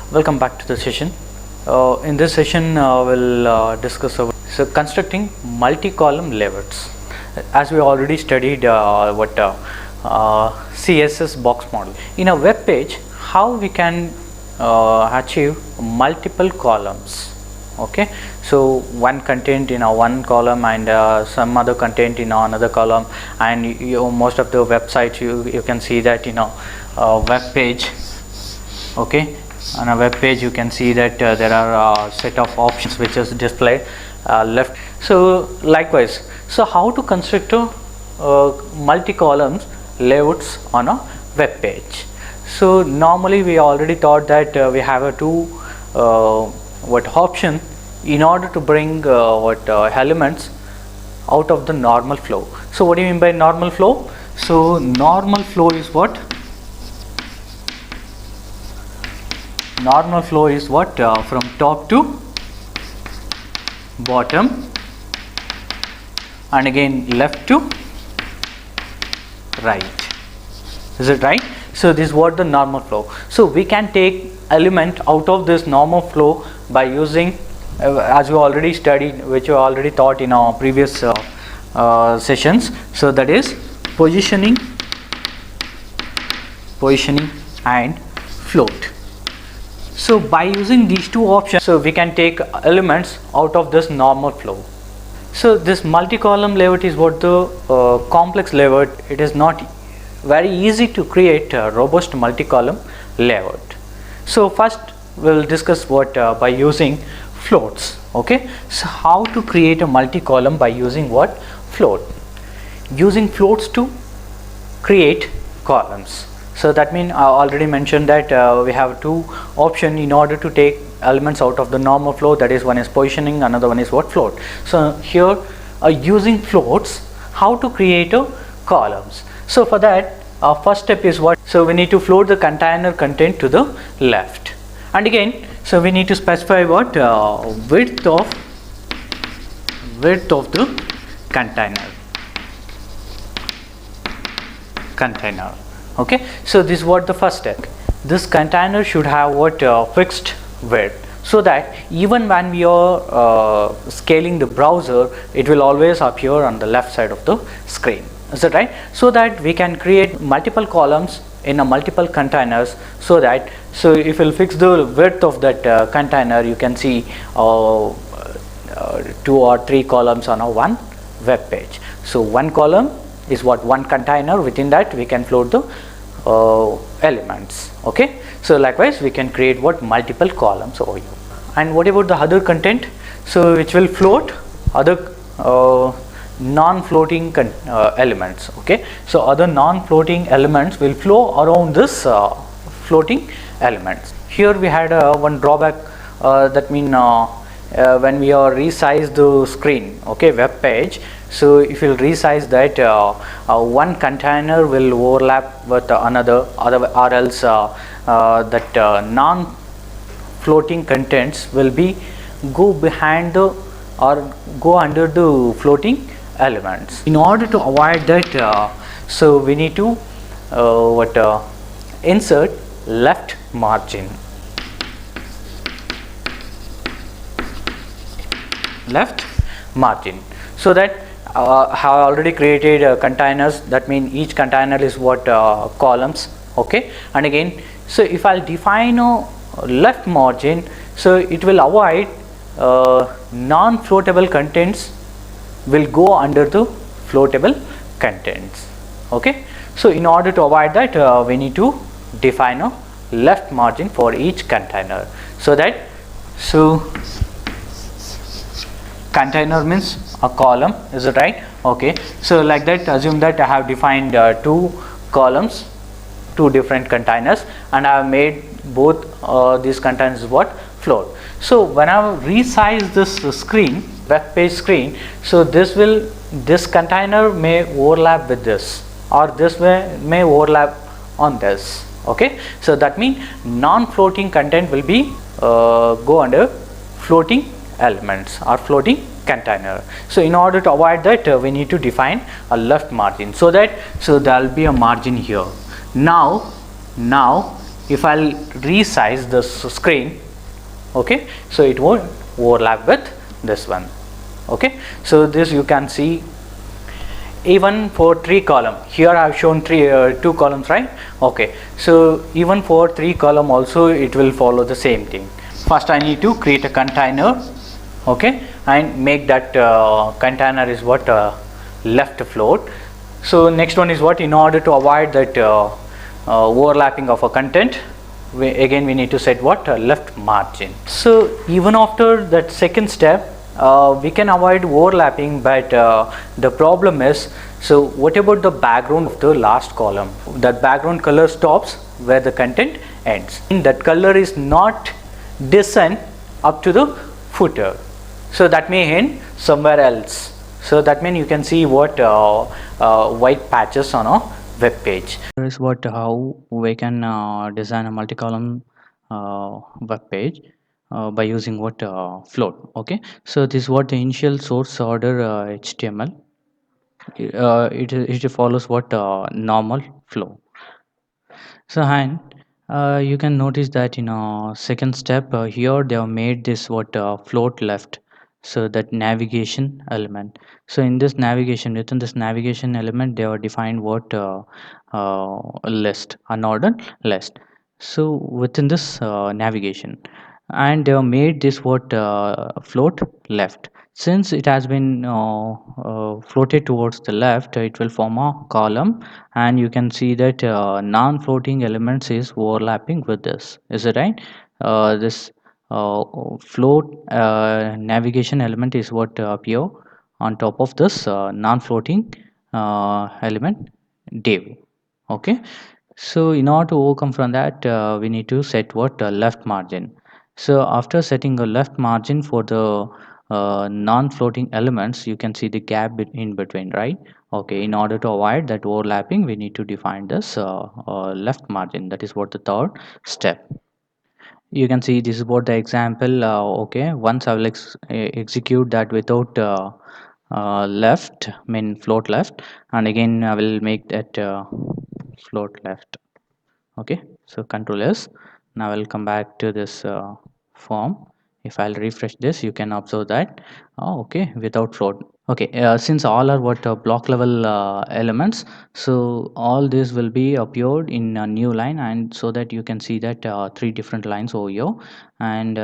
Welcome back to the session. In this session, we'll discuss about constructing multi-column layouts. As we already studied CSS box model. In a web page, how we can achieve multiple columns. Okay, so one content in a one column and some other content in another column, and most of the websites you can see that web page. Okay, on a web page you can see that there are a set of options which is displayed left. So likewise, so how to construct multi columns layouts on a web page. So normally we already thought that we have a two option in order to bring elements out of the normal flow. So what do you mean by normal flow? So normal flow is what? Normal flow is what? From top to bottom and again left to right. Is it right? So this is what the normal flow. So we can take element out of this normal flow by using as we already studied, which we already taught in our previous sessions. So that is positioning and float. So by using these two options, so we can take elements out of this normal flow. So this multi-column layout is what the complex layout. It is not very easy to create a robust multi-column layout. So first we'll discuss what by using floats. Okay, so how to create a multi-column by using what? Float. Using floats to create columns. So that means I already mentioned that we have two options in order to take elements out of the normal flow. That is, one is positioning, another one is what? Float. So here using floats, how to create columns. So for that, our first step is what? So we need to float the container content to the left, and again, so we need to specify what? Width of the container. Okay, so this is what the first step. This container should have what? Fixed width, so that even when we are scaling the browser, it will always appear on the left side of the screen. Is that right? So that we can create multiple columns in a multiple containers, so that if you'll fix the width of that container, you can see 2 or 3 columns on a one web page. So one column is what? One container. Within that we can float the elements. Okay, so likewise we can create what? Multiple columns over here. And what about the other content? So which will float other non-floating elements. Okay, so other non-floating elements will flow around this floating elements. Here we had one drawback, that means when we are resize the screen, okay, web page. So if you resize that, one container will overlap with another, or else that non-floating contents will be go behind the or go under the floating elements. In order to avoid that, so we need to insert left margin. So that I have already created containers. That means each container is what? Columns. Okay, and again, so if I'll define a left margin, so it will avoid non-floatable contents will go under the floatable contents. Okay, so in order to avoid that, we need to define a left margin for each container. So that, so container means a column. Is it right? Okay, so like that, assume that I have defined 2 columns, 2 different containers, and I have made both these containers what? Float. So when I resize this screen, web page screen, so this container may overlap with this, or this may overlap on this. Okay, so that means non-floating content will be go under floating elements or floating container. So in order to avoid that, we need to define a left margin, so there will be a margin here. Now if I'll resize this screen, okay, so it won't overlap with this one. Okay, so this you can see even for 3 column. Here I have shown 2 columns, right? Okay, so even for 3 column also it will follow the same thing. First I need to create a container, okay, and make that container is what left float. So next one is what, in order to avoid that overlapping of a content, again we need to set what left margin. So even after that second step, we can avoid overlapping, but the problem is, so what about the background of the last column? That background color stops where the content ends, and that color is not descend up to the footer, so that may end somewhere else. So that means you can see what white patches on a web page. Here is what how we can design a multi-column web page by using what float. Okay, so this is what the initial source order HTML. It follows what normal flow. So and you can notice that in a second step here they have made this what float left, so that navigation element. So in this navigation, within this navigation element they have defined what list, unordered list. So within this navigation, and they have made this what float left. Since it has been floated towards the left, it will form a column, and you can see that non-floating elements is overlapping with this. Is it right? This float navigation element is what appear on top of this non-floating element div. Okay, so in order to overcome from that, we need to set what left margin. So after setting a left margin for the non-floating elements, you can see the gap in between, right? Okay, in order to avoid that overlapping, we need to define this left margin. That is what the third step. You can see this is what the example. Okay, once I will execute that without left, mean float left, and again I will make that float left. Okay, so control S. Now I'll come back to this form. If I'll refresh this, you can observe that okay, without float. Okay, since all are what block level elements, so all this will be appeared in a new line, and so that you can see that 3 different lines over here. And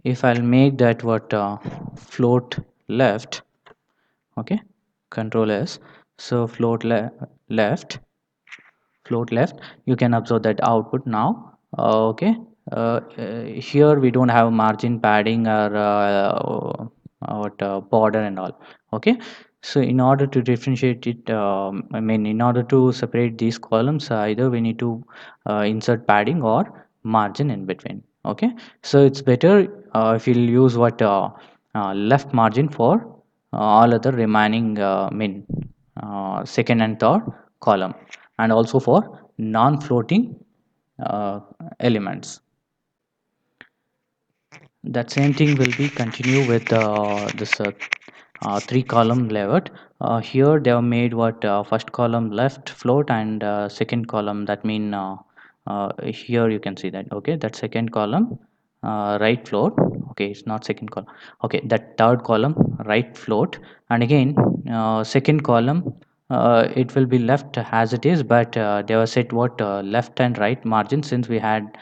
if I'll make that what float left, okay, control S. So left, float left, you can observe that output now. Okay, here we don't have margin padding or what border and all. Okay, so in order to differentiate it, I mean in order to separate these columns, either we need to insert padding or margin in between. Okay, so it's better if you'll use what left margin for all other remaining mean second and third column, and also for non-floating elements. That same thing will be continue with this 3 column layout. Here they have made what first column left float, and second column, that mean here you can see that, okay, that second column right float. Okay, it's not second column. Okay, that third column right float, and again second column it will be left as it is, but they were set what left and right margin, since we had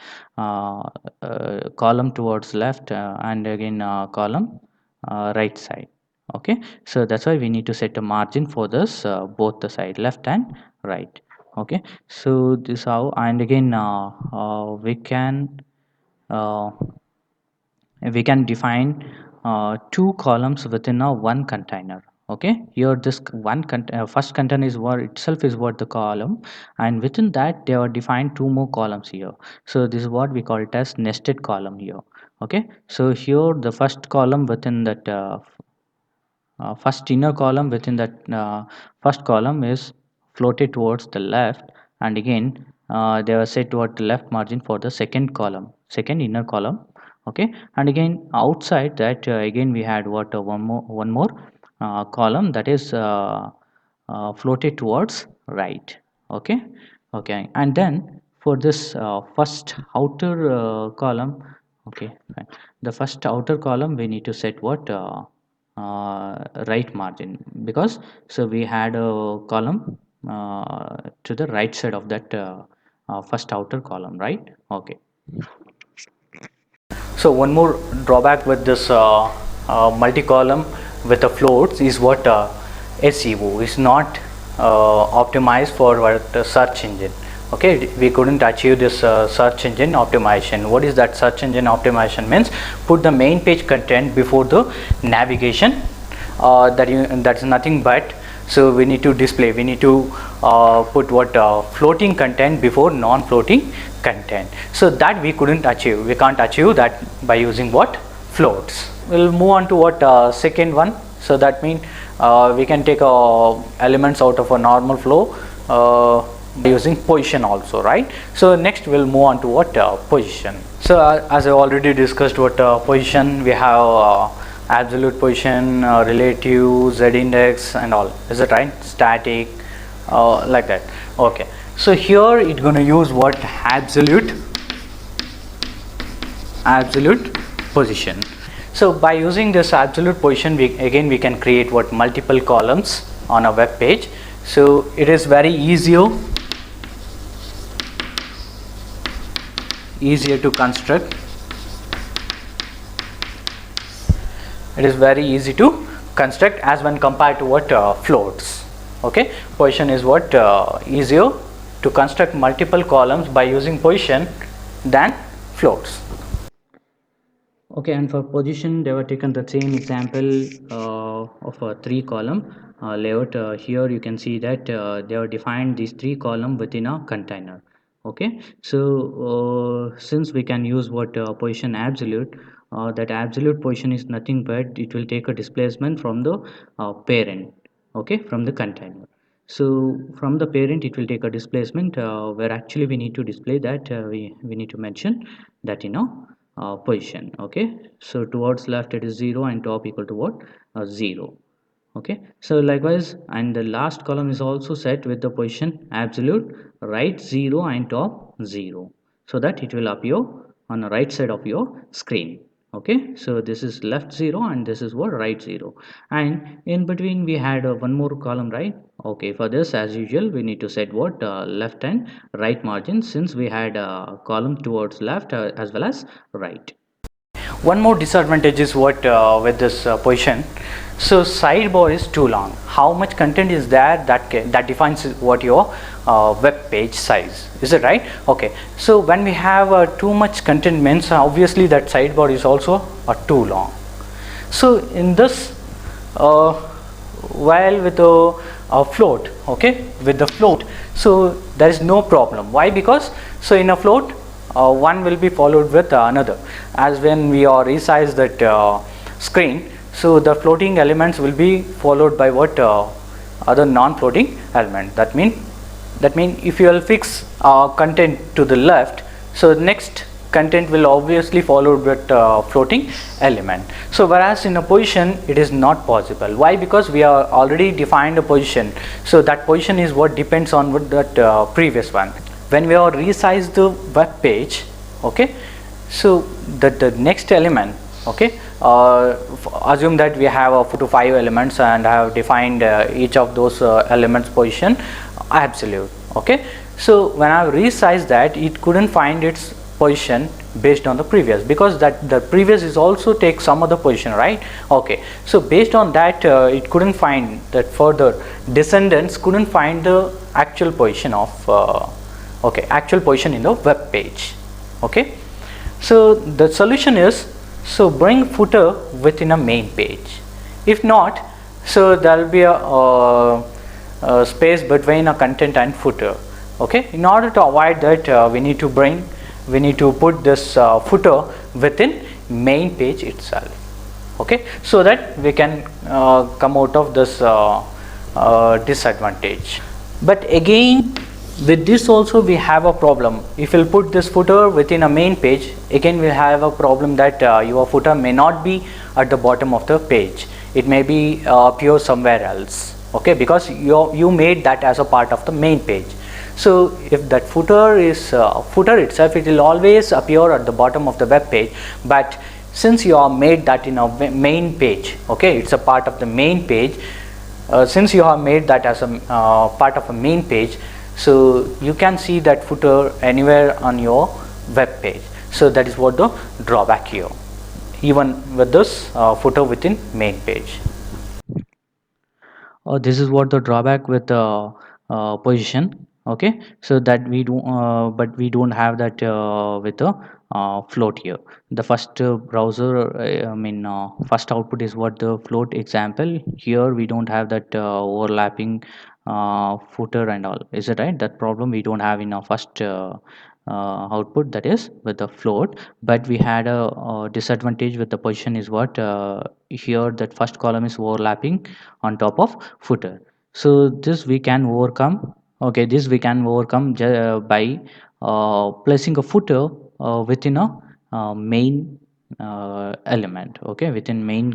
column towards left and again column right side. Okay, so that's why we need to set a margin for this both the side, left and right. Okay, so this how, and again we can uh, define 2 columns within a one container. Okay, here this first container is what itself is what the column, and within that they are defined 2 more columns here. So this is what we call it as nested column here. Okay, so here the first column within that first inner column within that first column is floated towards the left, and again they are set toward the left margin for the second column, second inner column. Okay, and again outside that again we had what one more column that is floated towards right. Okay, okay, and then for this first outer column, okay, fine. The first outer column we need to set what right margin, because so we had a column to the right side of that first outer column, right? Okay. So one more drawback with this multi-column with the floats is what SEO is not optimized for what search engine. Okay, we couldn't achieve this search engine optimization. What is that search engine optimization means? Put the main page content before the navigation. That's nothing but, so we need to display, we need to put what floating content before non-floating content. So that we couldn't achieve, we can't achieve that by using what floats. We'll move on to what second one. So that means we can take elements out of a normal flow by using position also, right? So next we'll move on to what position. So as I already discussed what position, we have absolute position, relative, z index and all, is it right? Static, like that. Okay, so here it's going to use what absolute position. So by using this absolute position, we can create what multiple columns on a web page. So it is very easier to construct. It is very easy to construct as when compared to what floats. Okay, position is what easier to construct multiple columns by using position than floats. Okay, and for position they were taken the same example of a 3-column layout. Here you can see that they have defined these 3 columns within a container. Okay, so since we can use what position absolute, that absolute position is nothing but it will take a displacement from the parent, okay, from the container. So from the parent it will take a displacement where actually we need to display that we need to mention that position. Okay, so towards left it is 0 and top equal to what 0. Okay, so likewise, and the last column is also set with the position absolute, right 0 and top 0, so that it will appear on the right side of your screen. Okay, so this is left 0 and this is what right 0, and in between we had one more column, right? Okay, for this as usual we need to set what left and right margin, since we had a column towards left as well as right. One more disadvantage is what with this position. So sidebar is too long. How much content is there, that defines what your web page size, is it right? Okay, so when we have too much content means obviously that sidebar is also too long. So in this while with a float, okay, with the float, so there is no problem. Why? Because so in a float one will be followed with another, as when we are resize that screen, so the floating elements will be followed by what other non-floating element. That mean if you will fix content to the left, so next content will obviously follow with floating element. So whereas in a position it is not possible. Why? Because we are already defined a position, so that position is what depends on what that previous one. When we are resize the web page, okay, so the next element, okay, assume that we have 4 to 5 elements and I have defined each of those elements position absolute. Okay, so when I resize that, it couldn't find its position based on the previous, because that the previous is also take some other position, right? Okay, so based on that it couldn't find that, further descendants couldn't find the actual position of okay, actual position in the web page. Okay, so the solution is, so bring footer within a main page. If not, so there will be a space between a content and footer. Okay, in order to avoid that we need to put this footer within main page itself. Okay, so that we can come out of this disadvantage. But again, with this also we have a problem. If we'll put this footer within a main page, again we'll have a problem that your footer may not be at the bottom of the page. It may be appear somewhere else. Okay, because you made that as a part of the main page. So if that footer is footer itself, it will always appear at the bottom of the web page, but since you have made that in a main page, okay, it's a part of the main page. Since you have made that as a part of a main page, so you can see that footer anywhere on your web page. So that is what the drawback here, even with this footer within main page. This is what the drawback with the position. Okay, so that we do, but we don't have that with the float here. The first browser, first output is what the float example. Here we don't have that overlapping footer and all. Is it right? That problem we don't have in our first output, that is with the float. But we had a disadvantage with the position is what here that first column is overlapping on top of footer. So this we can overcome. Okay, this we can overcome by placing a footer within a main element. Okay, within main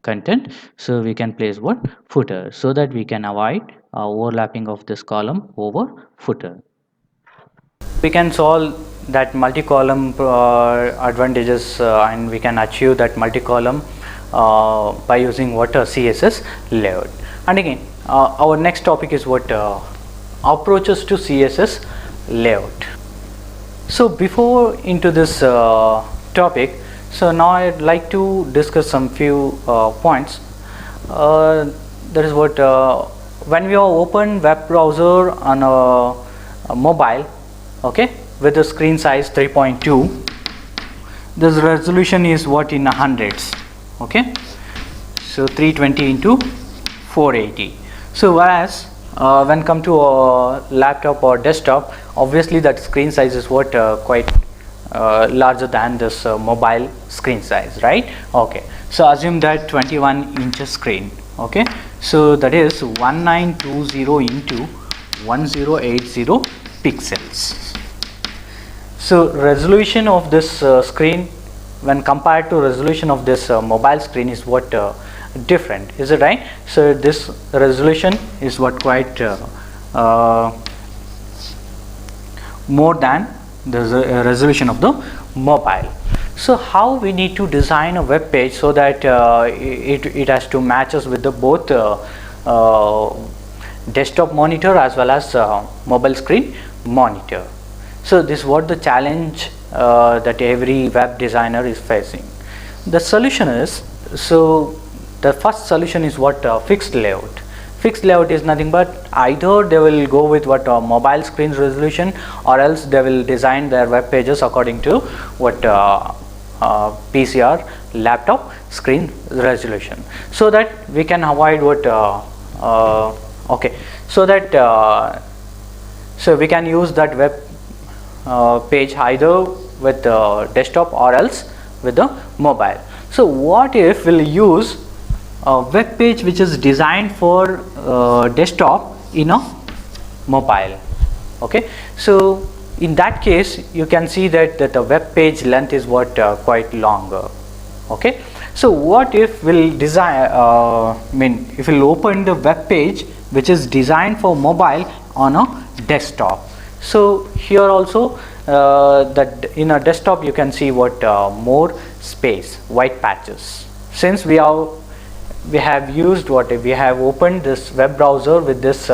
content. So we can place what footer, so that we can avoid overlapping of this column over footer. We can solve that multi-column advantages and we can achieve that multi-column by using what CSS layout. And again, our next topic is what approaches to CSS layout. So before into this topic, so now I'd like to discuss some few points. That is what when we open web browser on a mobile, okay, with the screen size 3.2, this resolution is what in hundreds. Okay, so 320 into 480. So whereas when come to a laptop or desktop, obviously that screen size is what quite larger than this mobile screen size, right? Okay, so assume that 21 inches screen. Okay, so that is 1920 into 1080 pixels. So resolution of this screen when compared to resolution of this mobile screen is what different, is it right? So this resolution is what quite more than the resolution of the mobile. So how we need to design a web page so that it has to match us with the both desktop monitor as well as mobile screen monitor. So this is what the challenge that every web designer is facing. The solution is, so the first solution is what fixed layout. Fixed layout is nothing but either they will go with what mobile screen resolution, or else they will design their web pages according to what PCR laptop screen resolution, so that we can avoid what okay, so that so we can use that web page either with the desktop or else with the mobile. So what if we'll use a web page which is designed for desktop in a mobile? Okay, so in that case you can see that the web page length is what quite longer. Okay, so what if we'll design if we'll open the web page which is designed for mobile on a desktop? So here also that in a desktop you can see what more space, white patches. Since we have used what we have opened this web browser with this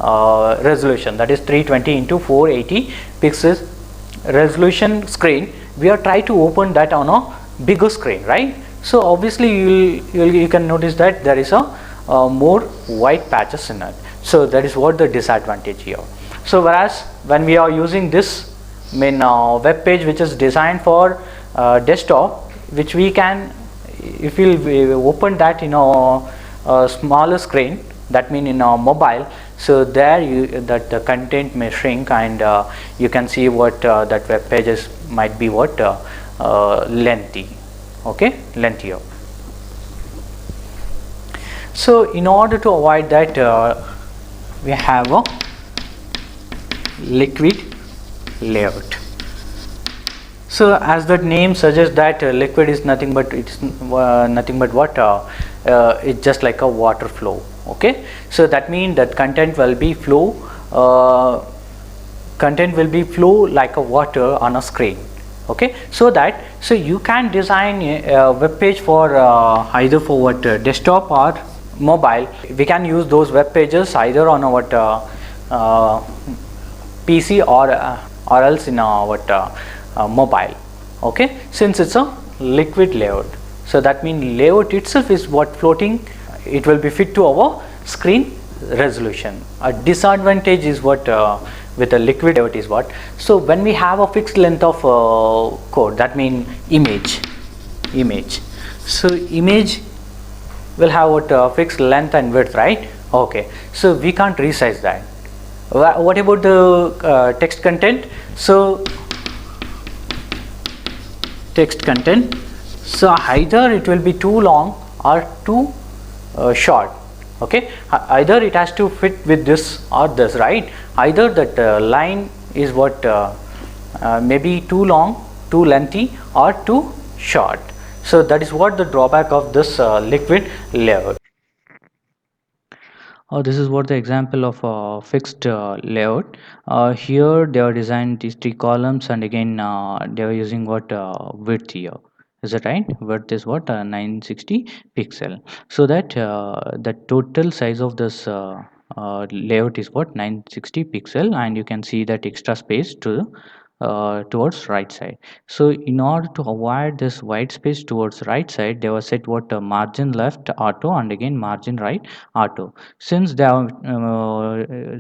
resolution, that is 320 into 480 pixels resolution screen, we are trying to open that on a bigger screen, right? So obviously you can notice that there is a more white patches in it. So that is what the disadvantage here. So whereas when we are using this web page which is designed for desktop, which we can, if we open that in a smaller screen, that means in a mobile, so there that the content may shrink and you can see what that web pages might be what lengthy. Okay, lengthier. So in order to avoid that we have a liquid layout. So as the name suggests that liquid is nothing but it's nothing but what it's just like a water flow. Okay, so that means that content will be flow content will be flow like a water on a screen. Okay, so you can design a web page for either for what desktop or mobile. We can use those web pages either on our PC or else in our mobile. Okay, since it's a liquid layout, so that means layout itself is what floating, it will be fit to our screen resolution. A disadvantage is what with a liquid layout is what, so when we have a fixed length of code, that means image, so image will have what fixed length and width, right? Okay, so we can't resize that. What about the text content? So text content, so either it will be too long or too short. Okay, either it has to fit with this or this, right? Either that line is what maybe too long, too lengthy, or too short. So that is what the drawback of this liquid layout. This is what the example of a fixed layout. Here they are designed these three columns, and again they are using what width here. Is it right? Width is what 960 pixel. So that the total size of this layout is what 960 pixel, and you can see that extra space to towards right side. So in order to avoid this white space towards right side, they were set what margin left auto and again margin right auto. Since they have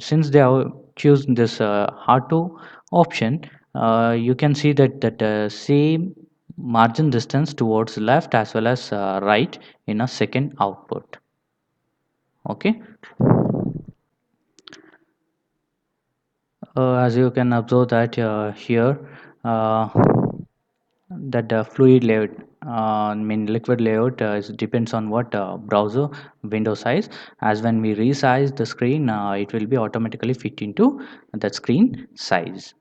chosen this auto option, you can see that same margin distance towards left as well as right in a second output. Okay, as you can observe that here that fluid layout liquid layout depends on what browser window size, as when we resize the screen it will be automatically fit into that screen size.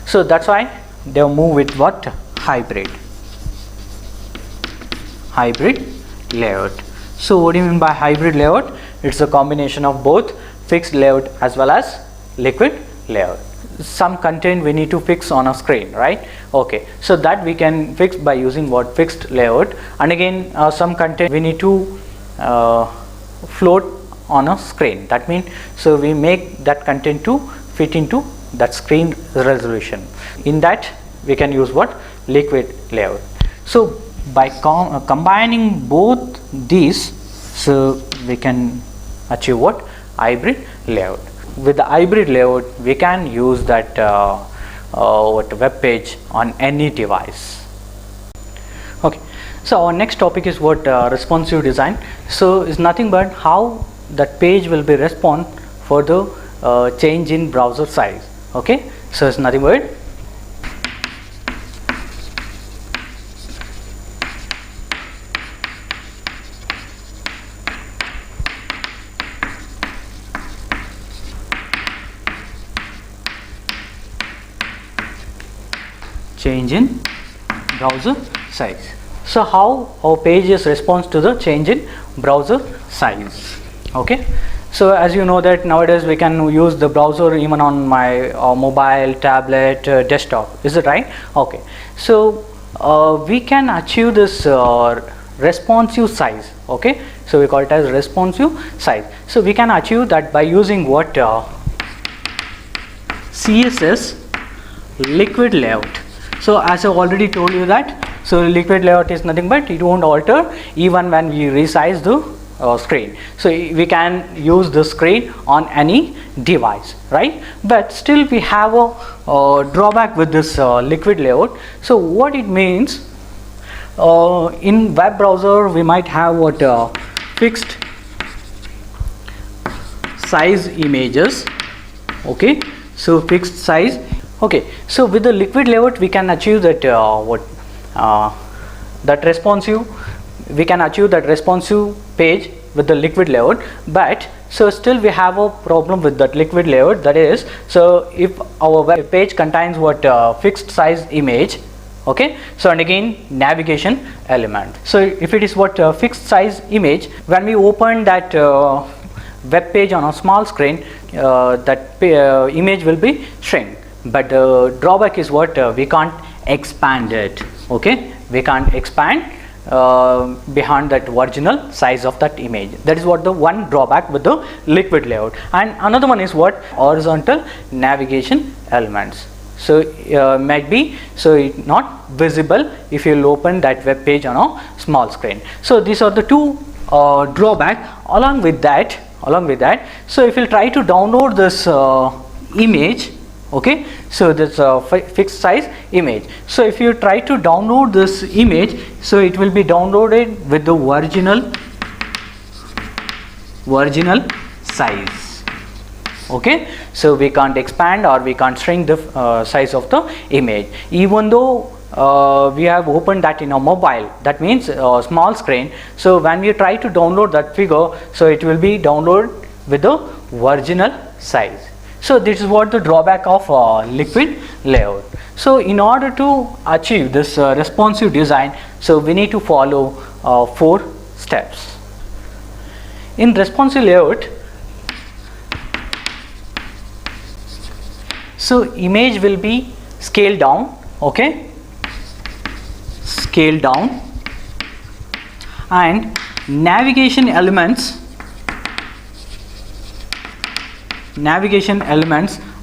So that's why they move with what hybrid layout. So what do you mean by hybrid layout? It's a combination of both fixed layout as well as liquid layout. Some content we need to fix on a screen, right? Okay, so that we can fix by using what fixed layout, and again some content we need to float on a screen. That means so we make that content to fit into that screen resolution. In that we can use what liquid layout. So by combining both these, so we can achieve what hybrid layout. With the hybrid layout we can use that what web page on any device. Okay, so our next topic is what responsive design. So it's nothing but how that page will be respond for the change in browser size. Okay, so it's nothing but change in browser size. So how our pages responds to the change in browser size. Okay, so as you know that nowadays we can use the browser even on my mobile, tablet, desktop. Is it right? Okay, so we can achieve this responsive size. Okay, so we call it as responsive size. So we can achieve that by using what CSS liquid layout. So as I already told you that, so liquid layout is nothing but it won't alter even when we resize the screen. So we can use the screen on any device, right? But still we have a drawback with this liquid layout. So what it means, in web browser we might have what fixed size images. Okay, so fixed size. Okay, so with the liquid layout we can achieve that that responsive, we can achieve that responsive page with the liquid layout. But so still we have a problem with that liquid layout, that is, so if our web page contains what fixed size image, okay, so and again navigation element. So if it is what fixed size image, when we open that web page on a small screen, image will be shrink. But the drawback is what, we can't expand it. Okay, we can't expand behind that original size of that image. That is what the one drawback with the liquid layout. And another one is what, horizontal navigation elements. So might be, so it not visible if you will open that web page on a small screen. So these are the two drawback. Along with that, so if you try to download this image, okay, so this fixed size image, so if you try to download this image, so it will be downloaded with the original size. Okay, so we can't expand or we can't shrink the size of the image, even though we have opened that in a mobile, that means small screen. So when we try to download that figure, so it will be downloaded with the original size. So this is what the drawback of liquid layout. So in order to achieve this responsive design, so we need to follow 4 steps. In responsive layout, so image will be scaled down, okay, scaled down, and navigation elements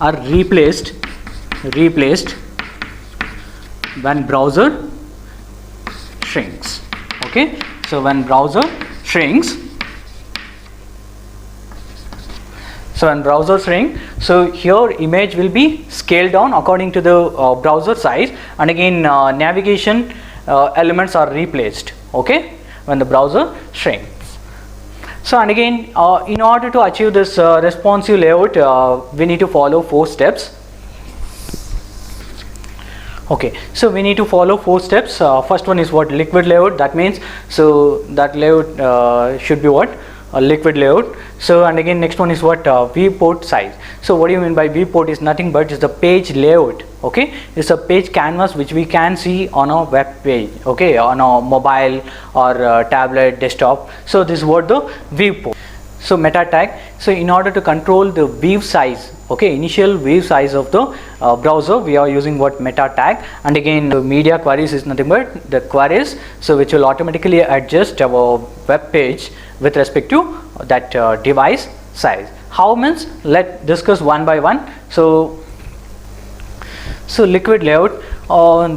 are replaced when browser shrinks. Okay, so when browser shrinks, so here image will be scaled down according to the browser size, and again navigation elements are replaced, okay, when the browser shrinks. So and again in order to achieve this responsive layout, we need to follow 4 steps. Okay, so we need to follow 4 steps. First one is what, liquid layout. That means, so that layout should be what, a liquid layout. So and again next one is what, viewport size. So what do you mean by viewport? Is nothing but is the page layout. Okay, it's a page canvas which we can see on a web page, okay, on a mobile or tablet, desktop. So this is what the viewport. So meta tag, so in order to control the view size, okay, initial view size of the browser, we are using what, meta tag. And again the media queries is nothing but the queries, so which will automatically adjust our web page with respect to that device size. How means, let's discuss one by one. So liquid layout,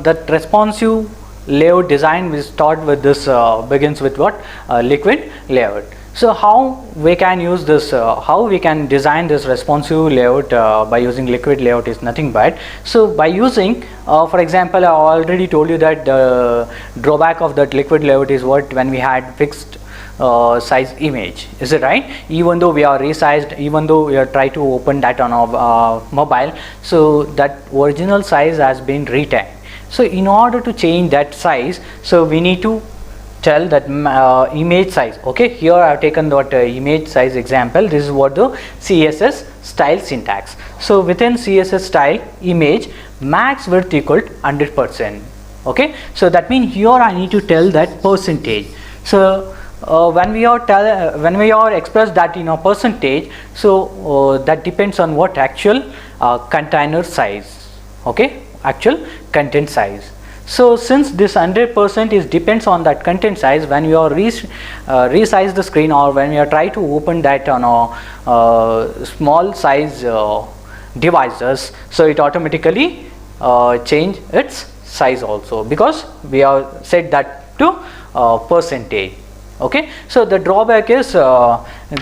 that responsive layout design we start with this, begins with what, liquid layout. So how we can use this, how we can design this responsive layout by using liquid layout is nothing but, so by using for example, I already told you that the drawback of that liquid layout is what, when we had fixed size image, is it right? Even though we are resized, even though we are try to open that on our mobile, so that original size has been retained. So in order to change that size, so we need to tell that image size. Okay, here I have taken that image size example. This is what the CSS style syntax. So within CSS style image, max width equal to 100%. Okay, so that means here I need to tell that percentage. So when we are express that in a percentage, so that depends on what, actual container size, okay, actual content size. So since this 100% is depends on that content size, when you are resize the screen or when you are try to open that on a small size devices, so it automatically change its size also, because we have set that to percentage. Okay, so the drawback is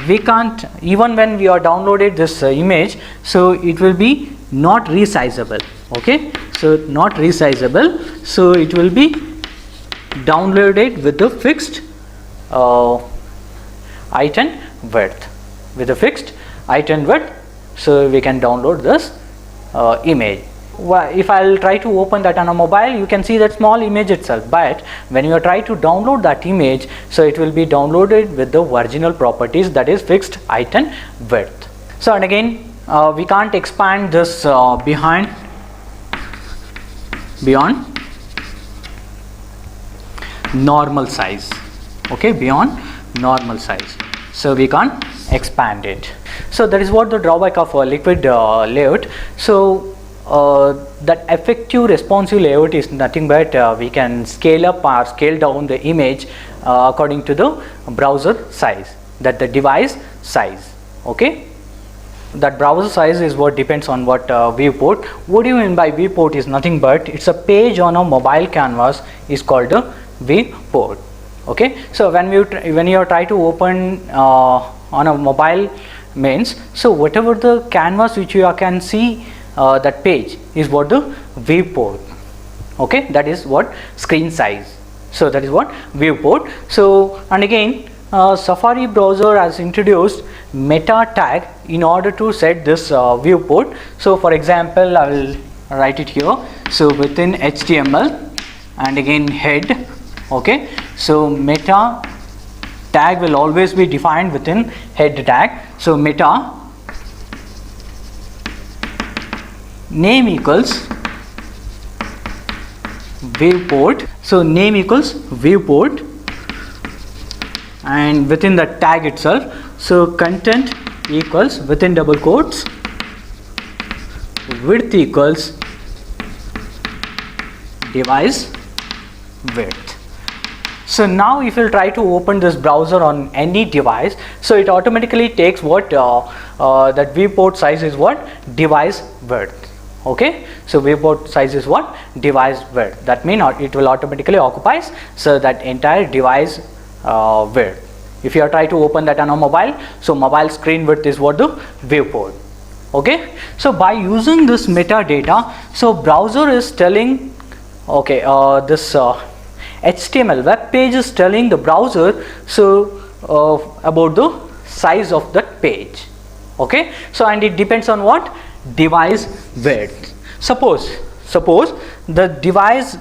we can't, even when we are downloaded this image, so it will be not resizable. Okay, so not resizable, so it will be downloaded with the fixed height and width, so we can download this image. If I'll try to open that on a mobile, you can see that small image itself, but when you try to download that image, so it will be downloaded with the original properties, that is fixed height and width. So and again we can't expand this beyond normal size. Okay, beyond normal size, so we can't expanded. So that is what the drawback of a liquid layout. So that effective responsive layout is nothing but we can scale up or scale down the image according to the browser size, that the device size. Okay, that browser size is what depends on what viewport. What do you mean by viewport is nothing but it's a page on a mobile canvas is called a viewport. Okay, so when you try to open on a mobile means, so whatever the canvas which you can see that page is what the viewport. Okay, that is what screen size. So that is what viewport. So and again Safari browser has introduced meta tag in order to set this viewport. So for example, I will write it here. So within HTML and again head. Okay, so meta tag will always be defined within head tag. So meta name equals viewport. So name equals viewport, and within the tag itself, so content equals within double quotes width equals device width. So now if you try to open this browser on any device, so it automatically takes what that viewport size is what device width. Okay, so viewport size is what device width. That means it will automatically occupies so that entire device width. If you are trying to open that on a mobile, so mobile screen width is what the viewport. Okay, so by using this metadata, so browser is telling, okay, this HTML web page is telling the browser so about the size of that page. Okay, so and it depends on what device width. Suppose the device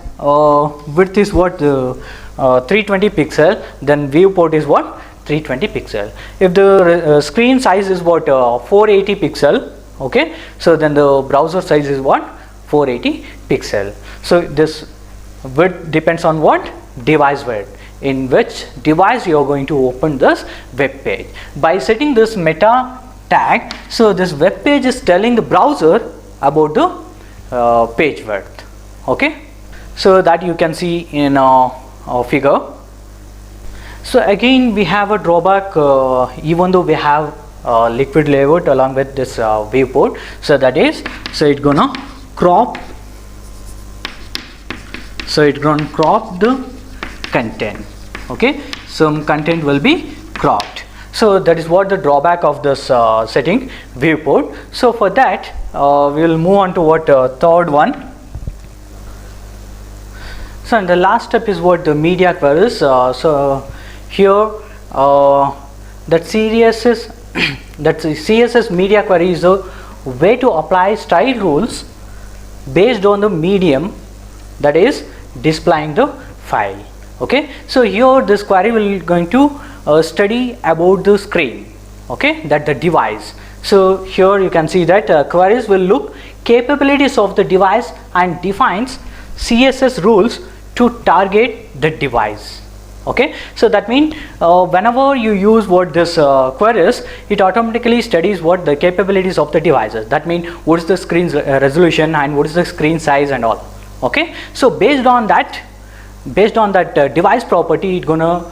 width is what 320 pixel, then viewport is what 320 pixel. If the screen size is what 480 pixel, okay, so then the browser size is what 480 pixel. So this width depends on what device width, in which device you are going to open this web page. By setting this meta tag, so this web page is telling the browser about the page width. Okay, so that you can see in a figure. So again we have a drawback, even though we have liquid layout along with this viewport, so that is, so it's gonna crop, so it's gonna crop the content. Okay, some content will be cropped. So that is what the drawback of this setting viewport. So for that we will move on to what third one. So and the last step is what the media queries. So here that CSS media query is a way to apply style rules based on the medium that is displaying the file. Okay, so here this query will going to study about the screen, okay, that the device. So here you can see that queries will look capabilities of the device and defines CSS rules to target the device. Okay, so that means whenever you use what this queries, it automatically studies what the capabilities of the devices. That means what is the screen's resolution and what is the screen size and all. Okay, so based on that device property, it's gonna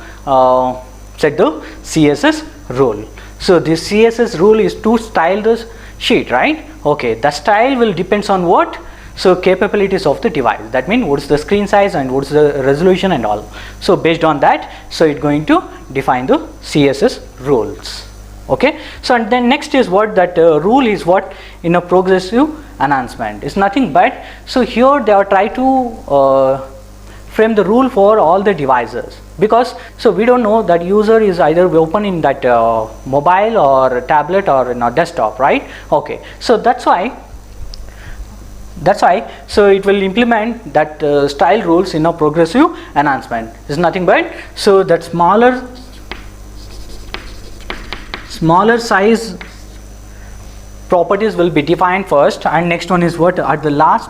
set the CSS rule. So this CSS rule is to style the sheet, right? Okay, the style will depends on what? So capabilities of the device. That means what is the screen size and what is the resolution and all. So based on that, so it's going to define the CSS rules. Okay, so and then next is what that rule is what in a progressive enhancement. It's nothing but, so here they are trying to frame the rule for all the devices, because so we don't know that user is either open in that mobile or tablet or in a desktop, right? Okay, so that's why so it will implement that style rules in a progressive enhancement. Is nothing but, so that smaller size properties will be defined first, and next one is what at the last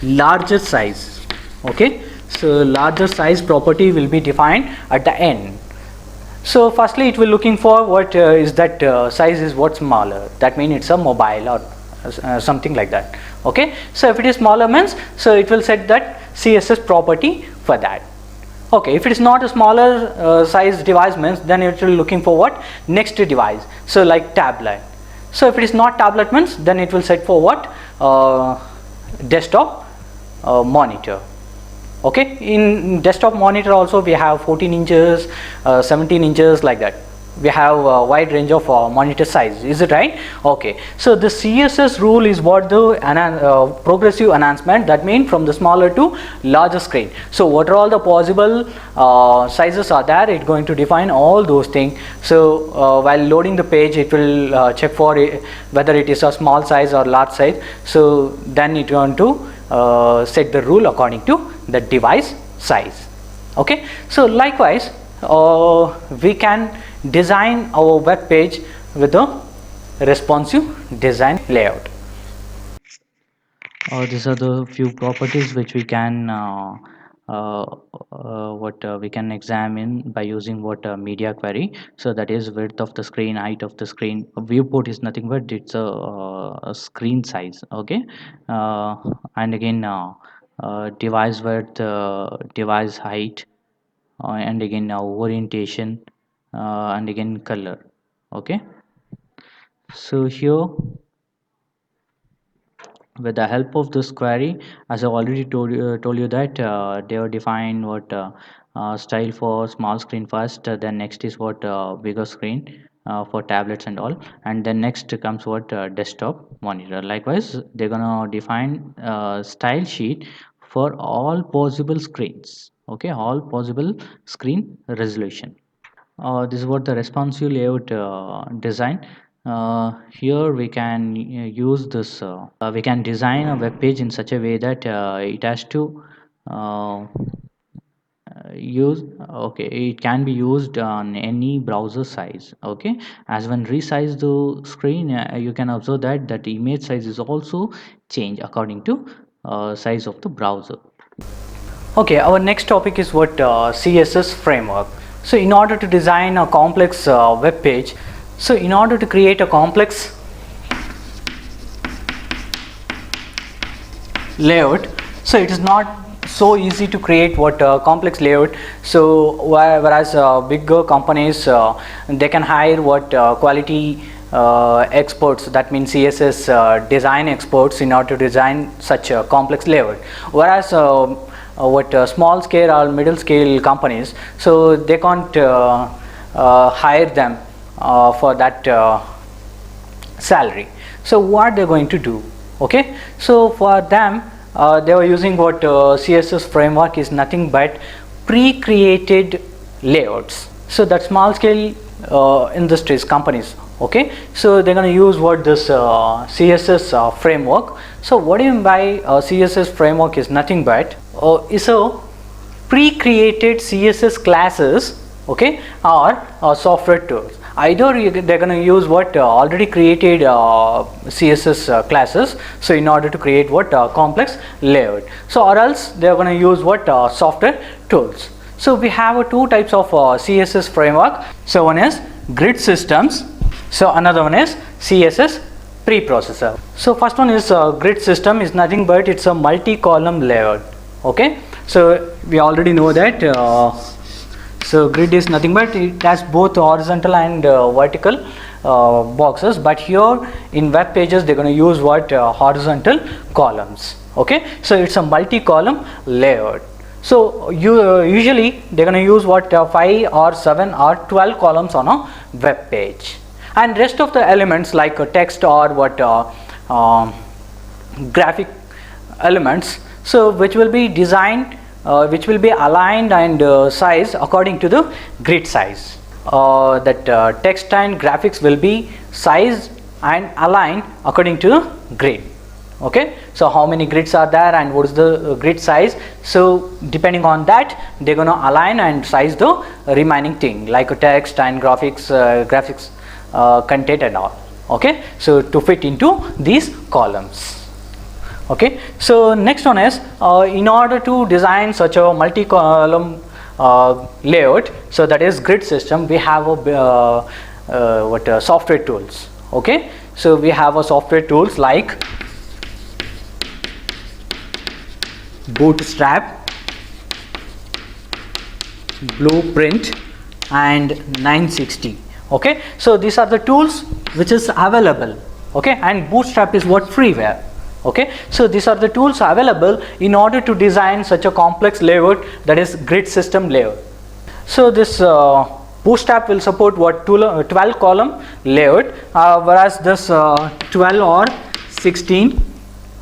larger size. Okay, so larger size property will be defined at the end. So firstly it will looking for what is that size is what smaller, that means it's a mobile or something like that. Okay, so if it is smaller means, so it will set that CSS property for that. Okay, if it is not a smaller size device means, then it will looking for what next device, so like tablet. So if it is not tablet means, then it will set for what desktop monitor. Okay, in desktop monitor also we have 14 inches, 17 inches, like that. We have a wide range of monitor size, is it right? Okay, so the CSS rule is what the progressive enhancement, that means from the smaller to larger screen. So what are all the possible sizes are there, it's going to define all those things. So while loading the page, it will check for whether it is a small size or large size. So then it going to set the rule according to the device size. Okay, so likewise we can design our web page with a responsive design layout. These are the few properties which we can we can examine by using media query. So that is width of the screen, height of the screen. A viewport is nothing but it's a screen size. Okay, and again device width, device height, and again orientation, and again color. Okay, so here with the help of this query, as I already told you that they have defined style for small screen first, then next is bigger screen for tablets and all, and then next comes desktop monitor. Likewise they're gonna define style sheet for all possible screens. Okay, all possible screen resolution. This is what the responsive layout design. Here we can use this. We can design a web page in such a way that it has to use. Okay, it can be used on any browser size. Okay, as when resize the screen, you can observe that image size is also changed according to size of the browser. Okay, our next topic is CSS framework. So in order to design a complex web page, so in order to create a complex layout, so it is not so easy to create complex layout. So whereas bigger companies they can hire quality experts, that means CSS design experts, in order to design such a complex layout. Whereas small scale or middle scale companies, so they can't hire them for that salary. So what they're going to do? Okay, so for them they were using CSS framework is nothing but pre-created layouts. So that small scale industries companies, okay, so they're going to use this CSS framework. So what do you mean by CSS framework is nothing but is a pre-created CSS classes, okay, or software tools. Either they're going to use already created CSS classes, so in order to create complex layout, so or else they're going to use software tools. So we have two types of CSS framework. So one is grid systems, so another one is CSS preprocessor. So first one is grid system is nothing but it's a multi-column layout. Okay, so we already know that so grid is nothing but it has both horizontal and vertical boxes, but here in web pages they're going to use horizontal columns. Okay, so it's a multi-column layout. So usually they're going to use 5 or 7 or 12 columns on a web page, and rest of the elements like text or graphic elements, so which will be designed, which will be aligned and sized according to the grid size. That text and graphics will be sized and aligned according to the grid. Okay, so how many grids are there and what is the grid size, so depending on that they're going to align and size the remaining thing like text and graphics content and all. Okay, so to fit into these columns. Okay, so next one is in order to design such a multi-column layout, so that is grid system, we have a software tools. Okay, so we have a software tools like Bootstrap, Blueprint and 960. Okay, so these are the tools which is available. Okay, and Bootstrap is what freeware. Okay, so these are the tools available in order to design such a complex layout, that is grid system layout. So this Bootstrap will support what 12 column layout, whereas this 12 or 16.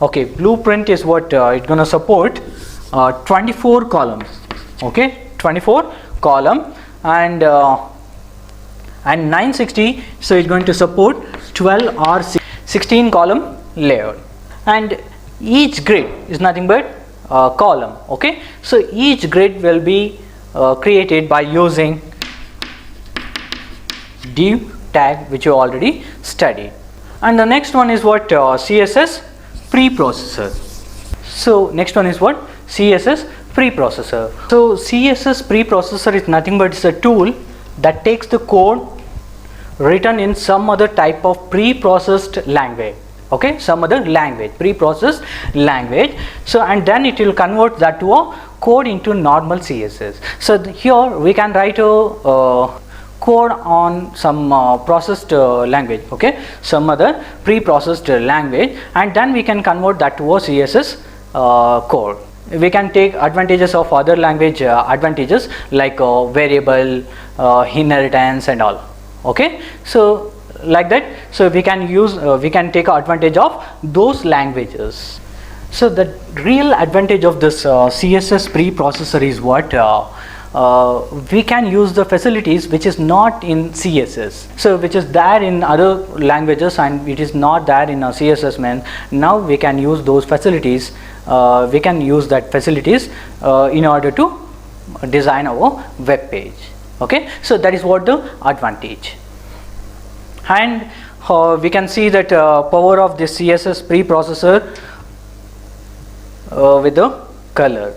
Okay, Blueprint is what it's gonna support 24 columns. Okay, 24 column, and 960, so it's going to support 12 or 16 column layout. And each grid is nothing but column. Okay, so each grid will be created by using div tag, which you already studied. And the next one is what CSS preprocessor. So next one is what CSS preprocessor. So CSS preprocessor is nothing but it's a tool that takes the code written in some other type of pre-processed language. Okay, some other language, pre-processed language. So and then it will convert that to a code into normal CSS. So here we can write a code on some processed language. Okay, some other pre-processed language, and then we can convert that to a CSS code. We can take advantages of other language advantages like variable, inheritance and all. Okay, so like that, so we can use we can take advantage of those languages. So the real advantage of this CSS preprocessor is what we can use the facilities which is not in CSS, so which is there in other languages and it is not there in a CSS. Now we can use those facilities, we can use that facilities in order to design our web page. Okay, so that is what the advantage. And we can see that power of this CSS preprocessor with the color.